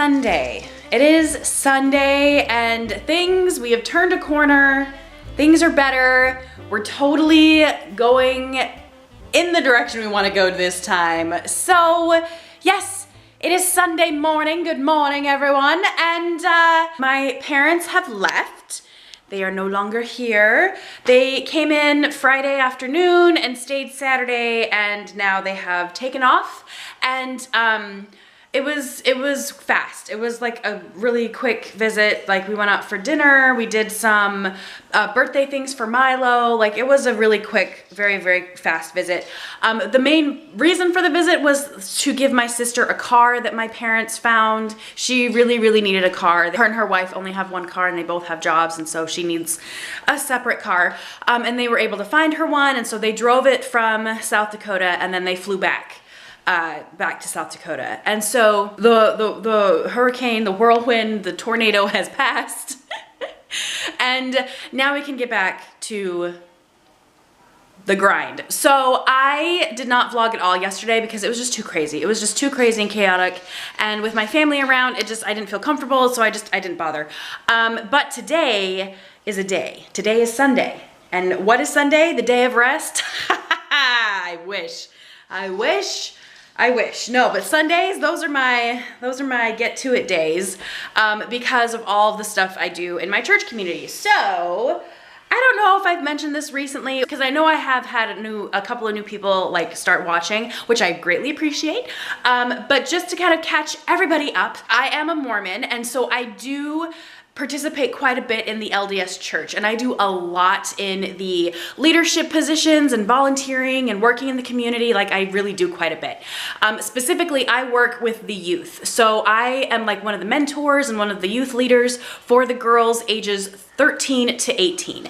Sunday. It is Sunday and we have turned a corner. Things are better. We're totally going in the direction we want to go this time. So yes, it is Sunday morning. Good morning, everyone. And my parents have left. They are no longer here. They came in Friday afternoon and stayed Saturday, and now they have taken off. And it was fast. It was like a really quick visit. Like, we went out for dinner. We did some birthday things for Milo. Like, it was a really quick, very, very fast visit. The main reason for the visit was to give my sister a car that my parents found. She really, really needed a car. Her and her wife only have one car and they both have jobs, and so she needs a separate car. And they were able to find her one, and so they drove it from South Dakota and then they flew back to South Dakota. And so the hurricane, the whirlwind, the tornado has passed. And now we can get back to the grind. So I did not vlog at all yesterday because it was just too crazy. It was just too crazy and chaotic. And with my family around, I didn't feel comfortable, so I didn't bother. But today is a day. Today is Sunday. And what is Sunday? The day of rest? I wish. No, but Sundays, those are my get to it days, because of all the stuff I do in my church community. So I don't know if I've mentioned this recently, because I know I have had a couple of new people like start watching, which I greatly appreciate. But just to kind of catch everybody up, I am a Mormon, and so I do participate quite a bit in the LDS church, and I do a lot in the leadership positions and volunteering and working in the community. Like, I really do quite a bit. Specifically, I work with the youth. So I am like one of the mentors and one of the youth leaders for the girls ages 13 to 18.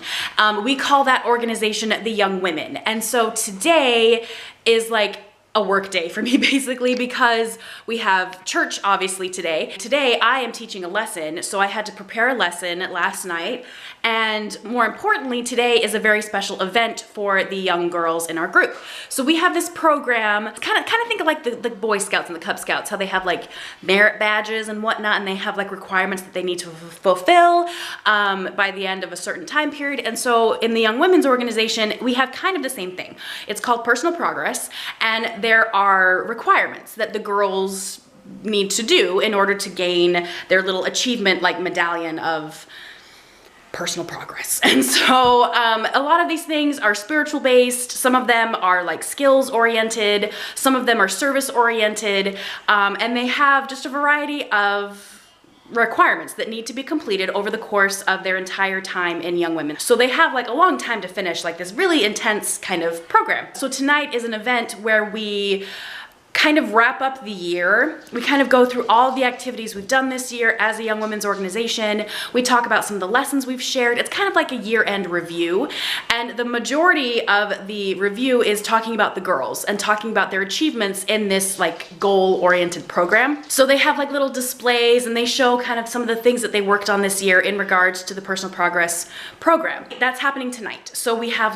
We call that organization the Young Women. And so today is like a work day for me, basically, because we have church obviously today. Today I am teaching a lesson, so I had to prepare a lesson last night, and more importantly, today is a very special event for the young girls in our group. So we have this program, kind of think of like the Boy Scouts and the Cub Scouts, how they have like merit badges and whatnot, and they have like requirements that they need to fulfill by the end of a certain time period. And so in the Young Women's organization, we have kind of the same thing. It's called personal progress, and there are requirements that the girls need to do in order to gain their little achievement like medallion of personal progress. And so a lot of these things are spiritual based. Some of them are like skills oriented. Some of them are service oriented. And they have just a variety of requirements that need to be completed over the course of their entire time in Young Women. So they have like a long time to finish like this really intense kind of program. So tonight is an event where we kind of wrap up the year. We kind of go through all the activities we've done this year as a Young Women's organization. We talk about some of the lessons we've shared. It's kind of like a year-end review. And the majority of the review is talking about the girls and talking about their achievements in this like goal-oriented program. So they have like little displays, and they show kind of some of the things that they worked on this year in regards to the personal progress program. That's happening tonight. So we have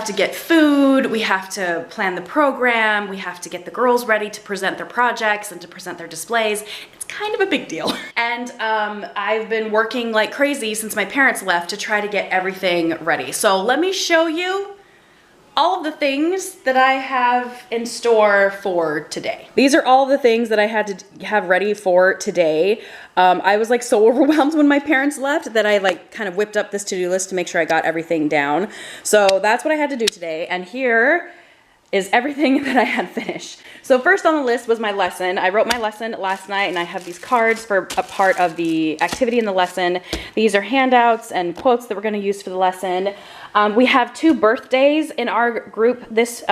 to get food, we have to plan the program, we have to get the girls ready to present their projects and to present their displays. It's kind of a big deal. And I've been working like crazy since my parents left to try to get everything ready. So let me show you all of the things that I have in store for today. These are all the things that I had to have ready for today. I was like so overwhelmed when my parents left that I like kind of whipped up this to-do list to make sure I got everything down. So that's what I had to do today. And here is everything that I had finished. So first on the list was my lesson. I wrote my lesson last night, and I have these cards for a part of the activity in the lesson. These are handouts and quotes that we're going to use for the lesson. We have 2 birthdays in our group this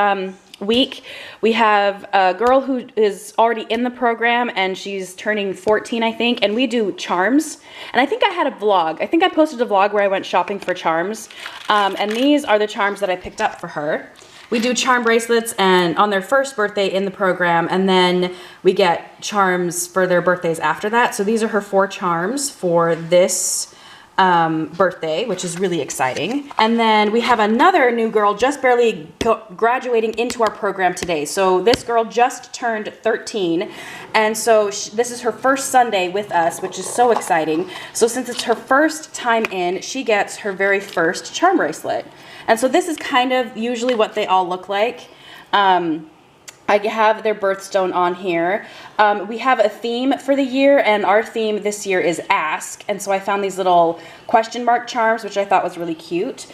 week. We have a girl who is already in the program, and she's turning 14, I think, and we do charms. And I think I had a vlog. I think I posted a vlog where I went shopping for charms. And these are the charms that I picked up for her. We do charm bracelets and on their first birthday in the program, and then we get charms for their birthdays after that. So these are her 4 charms for this birthday, which is really exciting. And then we have another new girl just barely graduating into our program today. So this girl just turned 13, and so this is her first Sunday with us, which is so exciting. So since it's her first time in, she gets her very first charm bracelet. And so this is kind of usually what they all look like. I have their birthstone on here. We have a theme for the year, and our theme this year is Ask. And so I found these little question mark charms, which I thought was really cute.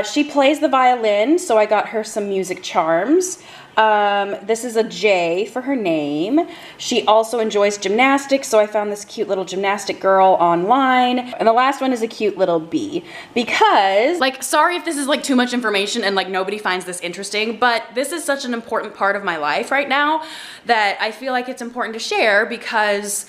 She plays the violin, so I got her some music charms. This is a J for her name. She also enjoys gymnastics, so I found this cute little gymnastic girl online. And the last one is a cute little B, because, like, sorry if this is like too much information and like nobody finds this interesting, but this is such an important part of my life right now that I feel like it's important to share, because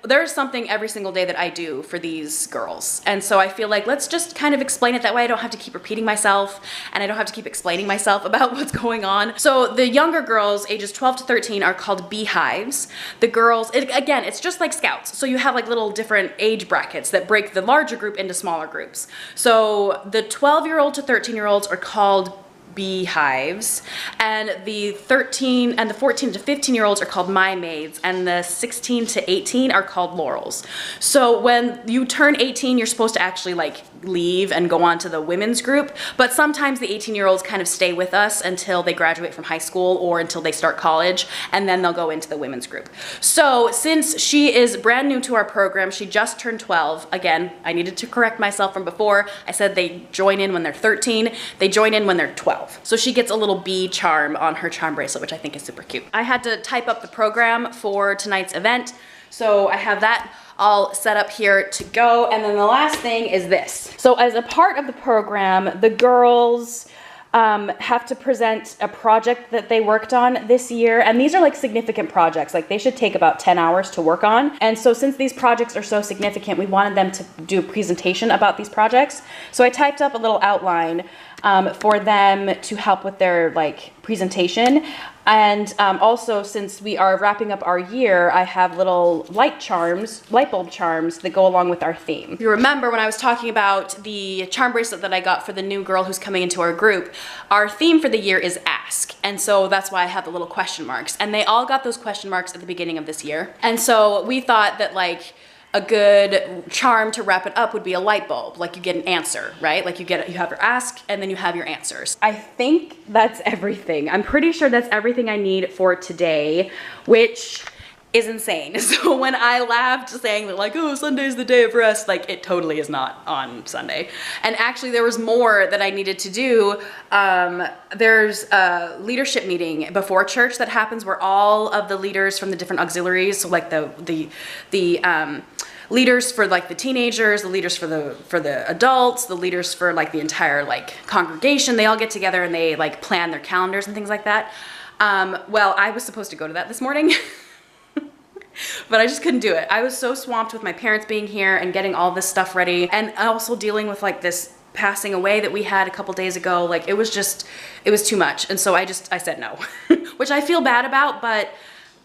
there's something every single day that I do for these girls. And so I feel like let's just kind of explain it that way. I don't have to keep repeating myself, and I don't have to keep explaining myself about what's going on. So the younger girls, ages 12 to 13, are called beehives. The girls, again, it's just like Scouts. So you have like little different age brackets that break the larger group into smaller groups. So the 12-year-old to 13-year-olds are called beehives, and the 14 to 15-year-olds are called my maids, and the 16 to 18 are called laurels. So when you turn 18, you're supposed to actually like leave and go on to the women's group, but sometimes the 18-year-olds kind of stay with us until they graduate from high school or until they start college, and then they'll go into the women's group. So since she is brand new to our program, she just turned 12. Again, I needed to correct myself from before. I said they join in when they're 13. They join in when they're 12. So she gets a little bee charm on her charm bracelet, which I think is super cute. I had to type up the program for tonight's event, so I have that all set up here to go. And then the last thing is this. So as a part of the program, the girls have to present a project that they worked on this year, and these are like significant projects. Like they should take about 10 hours to work on. And so since these projects are so significant, we wanted them to do a presentation about these projects. So I typed up a little outline for them to help with their like presentation. And also, since we are wrapping up our year, I have little light bulb charms that go along with our theme. If you remember when I was talking about the charm bracelet that I got for the new girl who's coming into our group, our theme for the year is Ask. And so that's why I have the little question marks. And they all got those question marks at the beginning of this year. And so we thought that like a good charm to wrap it up would be a light bulb. Like you get an answer, right? Like you have your ask and then you have your answers. I think that's everything. I'm pretty sure that's everything I need for today, which is insane. So when I laughed saying that like, oh, Sunday's the day of rest, like it totally is not on Sunday. And actually there was more that I needed to do. There's a leadership meeting before church that happens where all of the leaders from the different auxiliaries, so like the leaders for like the teenagers, the leaders for the adults, the leaders for like the entire like congregation, they all get together and they like plan their calendars and things like that. Well, I was supposed to go to that this morning. But I just couldn't do it. I was so swamped with my parents being here and getting all this stuff ready, and also dealing with like this passing away that we had a couple days ago. Like it was too much. And so I said no, which I feel bad about, but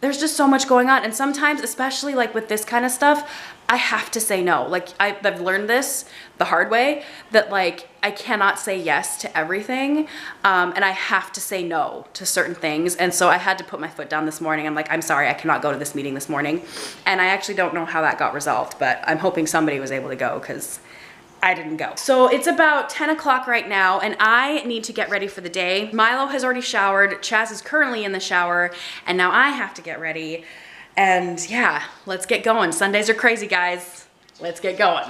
there's just so much going on. And sometimes, especially like with this kind of stuff, I have to say no. Like I've learned this the hard way, that like I cannot say yes to everything, and I have to say no to certain things. And so I had to put my foot down this morning. I'm like, I'm sorry, I cannot go to this meeting this morning. And I actually don't know how that got resolved, but I'm hoping somebody was able to go, because I didn't go. So it's about 10 o'clock right now, and I need to get ready for the day. Milo has already showered, Chaz is currently in the shower, and now I have to get ready. And yeah, let's get going. Sundays are crazy, guys. Let's get going.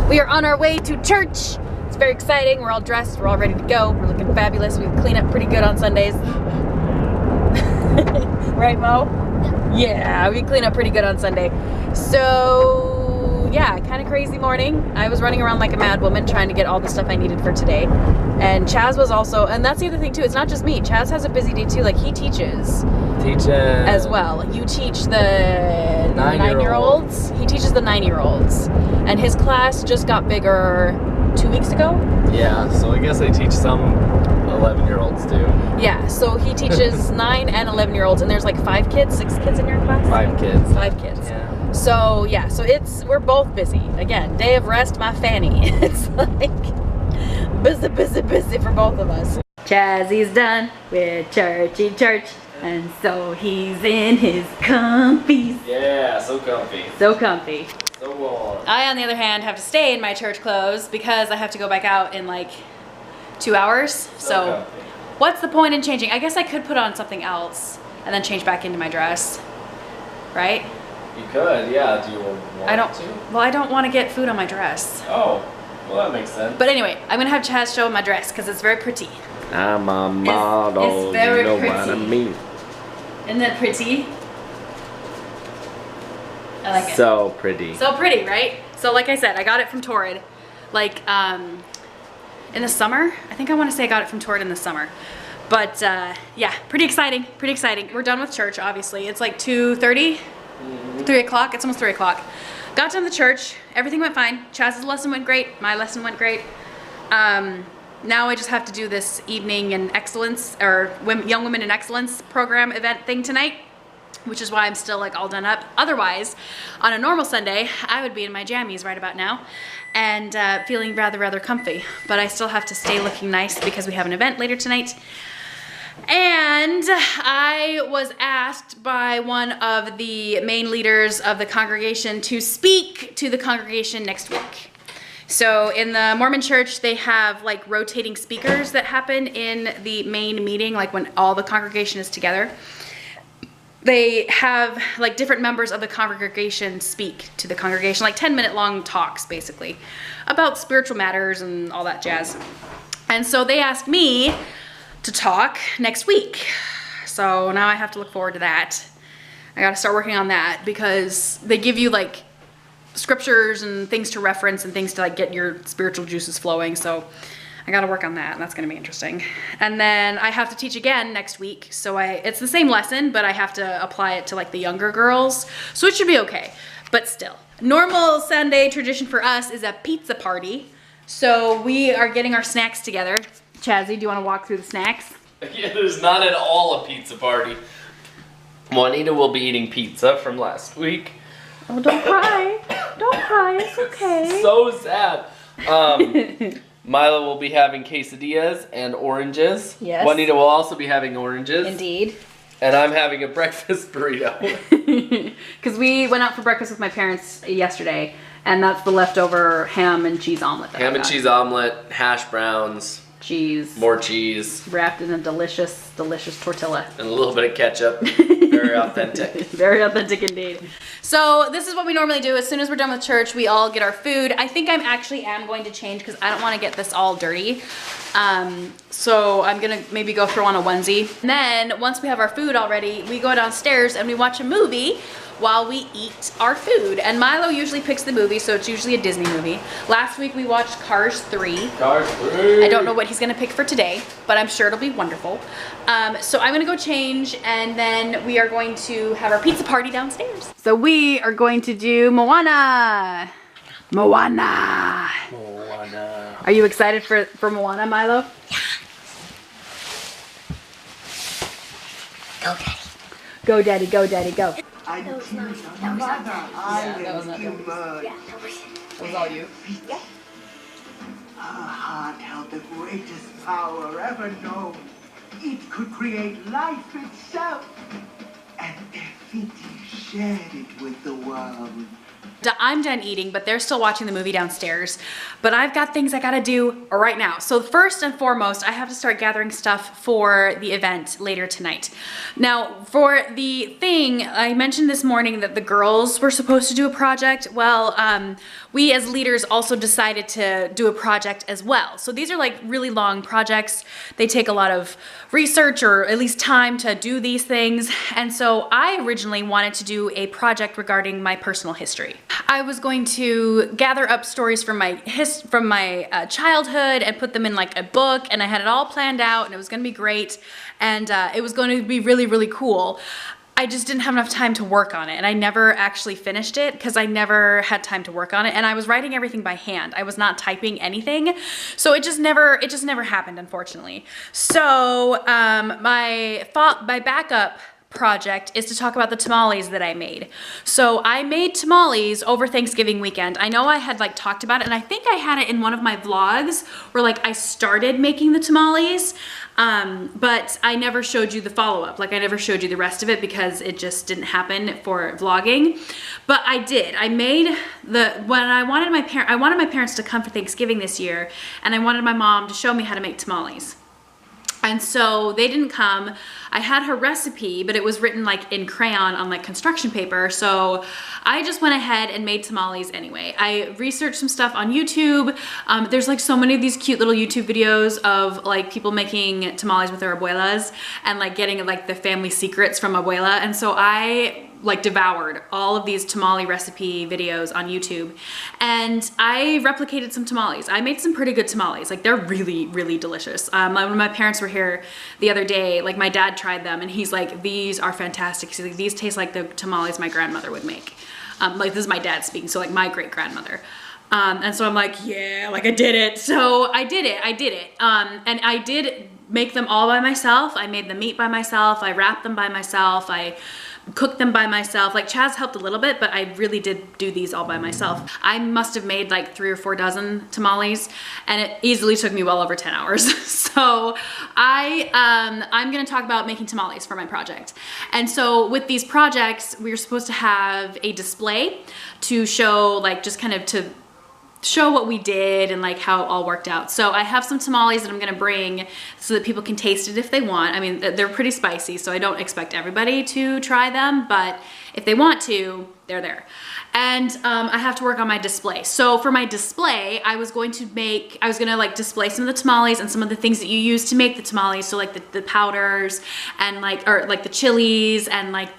We are on our way to church. It's very exciting. We're all dressed, we're all ready to go. We're looking fabulous. We clean up pretty good on Sundays. Right, Mo? Yeah, we clean up pretty good on Sunday. So, yeah, kind of crazy morning. I was running around like a mad woman trying to get all the stuff I needed for today. And Chaz was also, and that's the other thing too, it's not just me. Chaz has a busy day too, like he teaches. As well. You teach the 9-year-olds. He teaches the 9-year-olds. And his class just got bigger 2 weeks ago. Yeah, so I guess I teach some 11-year-olds too. Yeah, so he teaches 9 and 11-year-olds, and the's like 5 kids, 6 kids in your class? 5 kids. 5 kids. Yeah. So yeah, so we're both busy. Again, day of rest, my fanny. It's like busy, busy, busy for both of us. Chazzy's done with churchy church, and so he's in his comfies. Yeah, so comfy. So comfy. So warm. I, on the other hand, have to stay in my church clothes because I have to go back out in like 2 hours. So what's the point in changing? I guess I could put on something else and then change back into my dress, right? You could, yeah. Do you want to? Well, I don't want to get food on my dress. Oh, well that makes sense. But anyway, I'm gonna have Chaz show my dress because it's very pretty. I'm a model, it's very you know pretty. what I mean. Isn't that pretty? I like it. So pretty. So pretty, right? So like I said, I got it from Torrid, like in the summer. I think I want to say I got it from Torrid in the summer. But yeah, pretty exciting, pretty exciting. We're done with church, obviously. It's like 2:30, 3 o'clock, it's almost 3 o'clock. Got done with church, everything went fine. Chaz's lesson went great, my lesson went great. Now I just have to do this evening in excellence, or Young Women in Excellence program event thing tonight, which is why I'm still like all done up. Otherwise, on a normal Sunday, I would be in my jammies right about now and feeling rather comfy. But I still have to stay looking nice because we have an event later tonight. And I was asked by one of the main leaders of the congregation to speak to the congregation next week. So in the Mormon church, they have like rotating speakers that happen in the main meeting, like when all the congregation is together. They have like different members of the congregation speak to the congregation, like 10-minute long talks basically about spiritual matters and all that jazz. And so they asked me to talk next week. So now I have to look forward to that. I got to start working on that because they give you like scriptures and things to reference and things to like get your spiritual juices flowing. So I got to work on that, and that's going to be interesting. And then I have to teach again next week. So it's the same lesson, but I have to apply it to like the younger girls. So it should be okay, but still. Normal Sunday tradition for us is a pizza party. So we are getting our snacks together. Chazzy, do you want to walk through the snacks? Yeah, it is not at all a pizza party. Juanita will be eating pizza from last week. Oh, don't cry. Don't cry, it's okay. So sad. Milo will be having quesadillas and oranges. Yes. Juanita will also be having oranges. Indeed. And I'm having a breakfast burrito. Because we went out for breakfast with my parents yesterday, and that's the leftover ham and cheese omelet. Ham and cheese omelet, hash browns. Cheese. More cheese. Wrapped in a delicious, delicious tortilla. And a little bit of ketchup. Very authentic. Very authentic indeed. So this is what we normally do. As soon as we're done with church, we all get our food. I think am going to change because I don't want to get this all dirty. So I'm gonna maybe go throw on a onesie. And then once we have our food already, we go downstairs and we watch a movie while we eat our food. And Milo usually picks the movie, so it's usually a Disney movie. Last week we watched Cars 3. Cars 3. I don't know what he's gonna pick for today, but I'm sure it'll be wonderful. So I'm gonna go change, and then we are going to have our pizza party downstairs. So we are going to do Moana. Moana. Moana. Are you excited for Moana, Milo? Yeah. Go, Daddy. Go, Daddy, go. That was not him. Yeah, that was all you. Yeah. Our heart held the greatest power ever known. It could create life itself. And Effiti shared it with the world. I'm done eating, but they're still watching the movie downstairs. But I've got things I gotta do right now. So first and foremost, I have to start gathering stuff for the event later tonight. Now, for the thing, I mentioned this morning that the girls were supposed to do a project. Well, we as leaders also decided to do a project as well. So these are like really long projects. They take a lot of research or at least time to do these things. And so I originally wanted to do a project regarding my personal history. I was going to gather up stories from my childhood and put them in like a book, and I had it all planned out, and it was going to be great, and it was going to be really, really cool. I just didn't have enough time to work on it, and I never actually finished it because I never had time to work on it, and I was writing everything by hand. I was not typing anything, so it just never happened, unfortunately. So my backup project is to talk about the tamales that I made. So I made tamales over Thanksgiving weekend. I know I had like talked about it, and I think I had it in one of my vlogs where like I started making the tamales, but I never showed you the follow-up. Like I never showed you the rest of it because it just didn't happen for vlogging. But I did. I made I wanted my parents to come for Thanksgiving this year, and I wanted my mom to show me how to make tamales. And so they didn't come. I had her recipe, but it was written like in crayon on like construction paper. So I just went ahead and made tamales anyway. I researched some stuff on YouTube. There's like so many of these cute little YouTube videos of like people making tamales with their abuelas and like getting like the family secrets from abuela. And so I like devoured all of these tamale recipe videos on YouTube, and I replicated some tamales. I made some pretty good tamales. Like they're really, really delicious. When my parents were here the other day, like my dad tried them and he's like, these are fantastic. He's like, these taste like the tamales my grandmother would make. Like this is my dad speaking, so like my great grandmother. And so I'm like, yeah, like I did it. So I did it. And I did make them all by myself. I made the meat by myself. I wrapped them by myself. I cooked them by myself. Like Chaz helped a little bit, but I really did do these all by myself. I must have made like 3 or 4 dozen tamales, and it easily took me well over 10 hours. So I'm gonna talk about making tamales for my project. And so with these projects, we were supposed to have a display to show like just kind of to show what we did and like how it all worked out. So I have some tamales that I'm gonna bring so that people can taste it if they want. I mean, they're pretty spicy, so I don't expect everybody to try them, but if they want to, they're there. And I have to work on my display. So for my display, I was gonna like display some of the tamales and some of the things that you use to make the tamales. So like the powders and like the chilies and like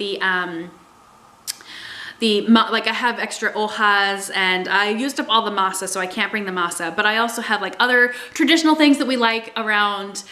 like I have extra hojas, and I used up all the masa, so I can't bring the masa, but I also have like other traditional things that we like around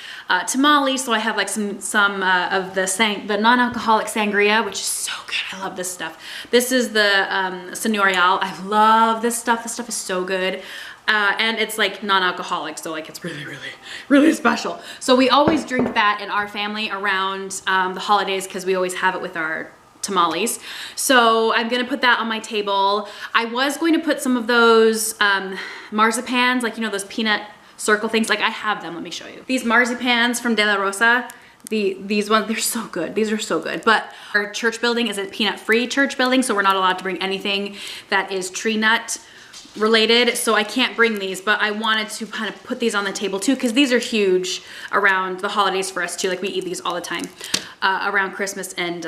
tamales. So I have like some of the non-alcoholic sangria, which is so good. I love this stuff. This is the señorial. I love this stuff. This stuff is so good. And it's like non-alcoholic, so like it's really, really, really special. So we always drink that in our family around the holidays because we always have it with our tamales. So I'm gonna put that on my table. I was going to put some of those marzipans, like, you know, those peanut circle things. Like I have them, let me show you. These marzipans from De La Rosa, these ones, they're so good. These are so good. But our church building is a peanut-free church building, so we're not allowed to bring anything that is tree nut related, so I can't bring these, but I wanted to kind of put these on the table too, because these are huge around the holidays for us too. Like we eat these all the time around Christmas, and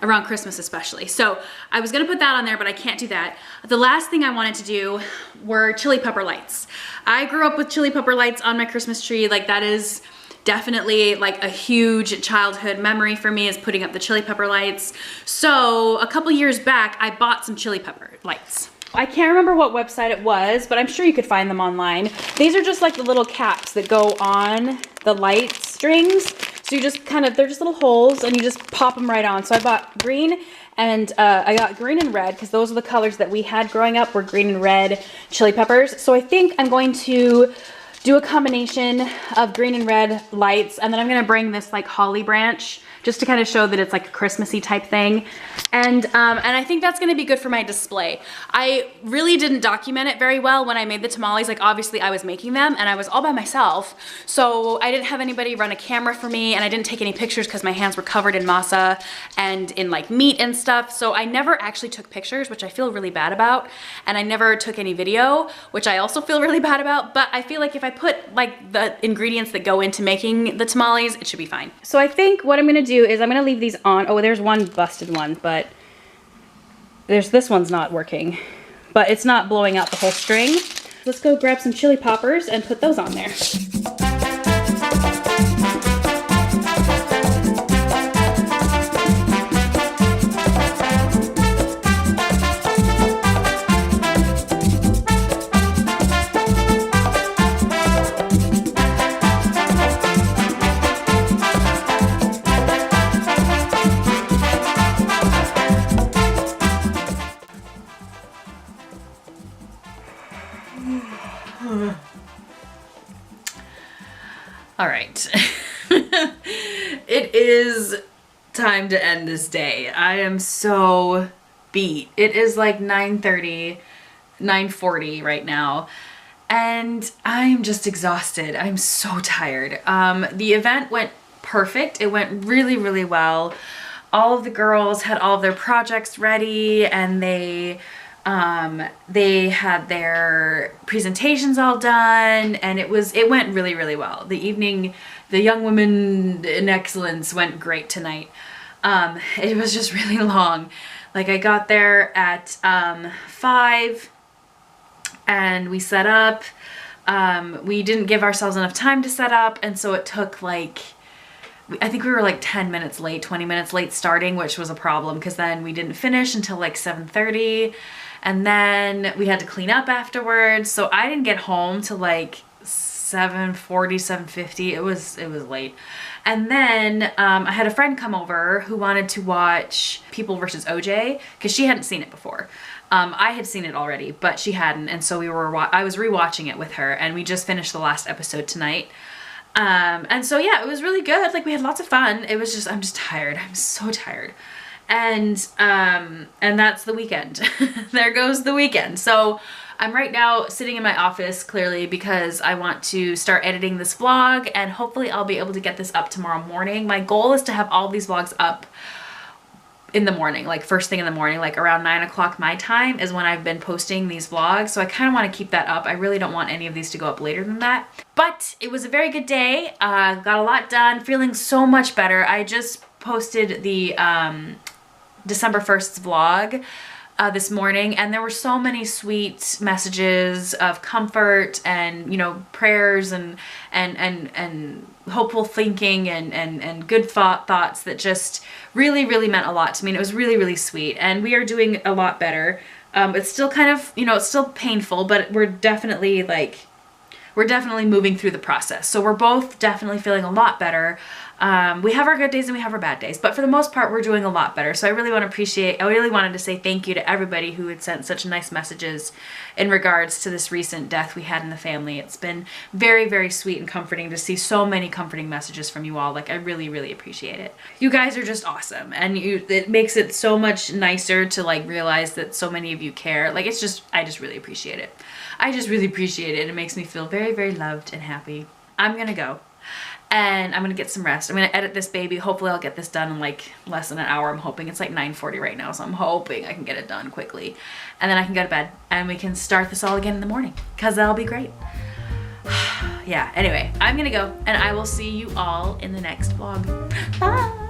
around Christmas especially. So I was gonna put that on there, but I can't do that. The last thing I wanted to do were chili pepper lights. I grew up with chili pepper lights on my Christmas tree. Like that is definitely like a huge childhood memory for me, is putting up the chili pepper lights. So a couple years back, I bought some chili pepper lights. I can't remember what website it was, but I'm sure you could find them online. These are just like the little caps that go on the light strings. So you just kind of, they're just little holes and you just pop them right on. So I bought green, and I got green and red because those are the colors that we had growing up, were green and red chili peppers. So I think I'm going to do a combination of green and red lights, and then I'm gonna bring this like holly branch just to kind of show that it's like a Christmassy type thing. And I think that's gonna be good for my display. I really didn't document it very well when I made the tamales. Like obviously I was making them and I was all by myself. So I didn't have anybody run a camera for me, and I didn't take any pictures because my hands were covered in masa and in like meat and stuff. So I never actually took pictures, which I feel really bad about. And I never took any video, which I also feel really bad about. But I feel like if I put like the ingredients that go into making the tamales, it should be fine. So I think what I'm gonna do is I'm gonna leave these on. Oh, there's one busted one, but this one's not working, but it's not blowing out the whole string. Let's go grab some chili poppers and put those on there. All right. It is time to end this day. I am so beat. It is like 9:30, 9:40 right now, and I'm just exhausted. I'm so tired. The event went perfect. It went really, really well. All of the girls had all of their projects ready, and they had their presentations all done, and it went really, really well. The evening, the Young Women in Excellence went great tonight. It was just really long. Like I got there at 5 and we set up. We didn't give ourselves enough time to set up, and so it took like, I think we were like 10 minutes late, 20 minutes late starting, which was a problem because then we didn't finish until like 7:30. And then we had to clean up afterwards. So I didn't get home till like 7:40, 7:50. It was late. And then I had a friend come over who wanted to watch People vs. OJ because she hadn't seen it before. I had seen it already, but she hadn't. And so I was rewatching it with her, and we just finished the last episode tonight. And so yeah, it was really good. Like we had lots of fun. It was just, I'm just tired. I'm so tired. And that's the weekend. There goes the weekend. So I'm right now sitting in my office clearly because I want to start editing this vlog, and hopefully I'll be able to get this up tomorrow morning. My goal is to have all these vlogs up in the morning, like first thing in the morning, like around 9 o'clock my time is when I've been posting these vlogs. So I kind of want to keep that up. I really don't want any of these to go up later than that. But it was a very good day. Got a lot done, feeling so much better. I just posted the December 1st vlog this morning, and there were so many sweet messages of comfort and, you know, prayers and hopeful thinking and good thoughts that just really, really meant a lot to me. And it was really, really sweet. And we are doing a lot better. It's still kind of, you know, it's still painful, but we're definitely moving through the process. So we're both definitely feeling a lot better. We have our good days and we have our bad days, but for the most part, we're doing a lot better. So I really wanted to say thank you to everybody who had sent such nice messages in regards to this recent death we had in the family. It's been very, very sweet and comforting to see so many comforting messages from you all. Like, I really, really appreciate it. You guys are just awesome. And it makes it so much nicer to like realize that so many of you care. Like, I just really appreciate it. I just really appreciate it. It makes me feel very, very loved and happy. I'm gonna go. And I'm gonna get some rest. I'm gonna edit this baby. Hopefully I'll get this done in like less than an hour. I'm hoping. It's like 9:40 right now, so I'm hoping I can get it done quickly. And then I can go to bed and we can start this all again in the morning, because that'll be great. Yeah, anyway, I'm gonna go and I will see you all in the next vlog. Bye!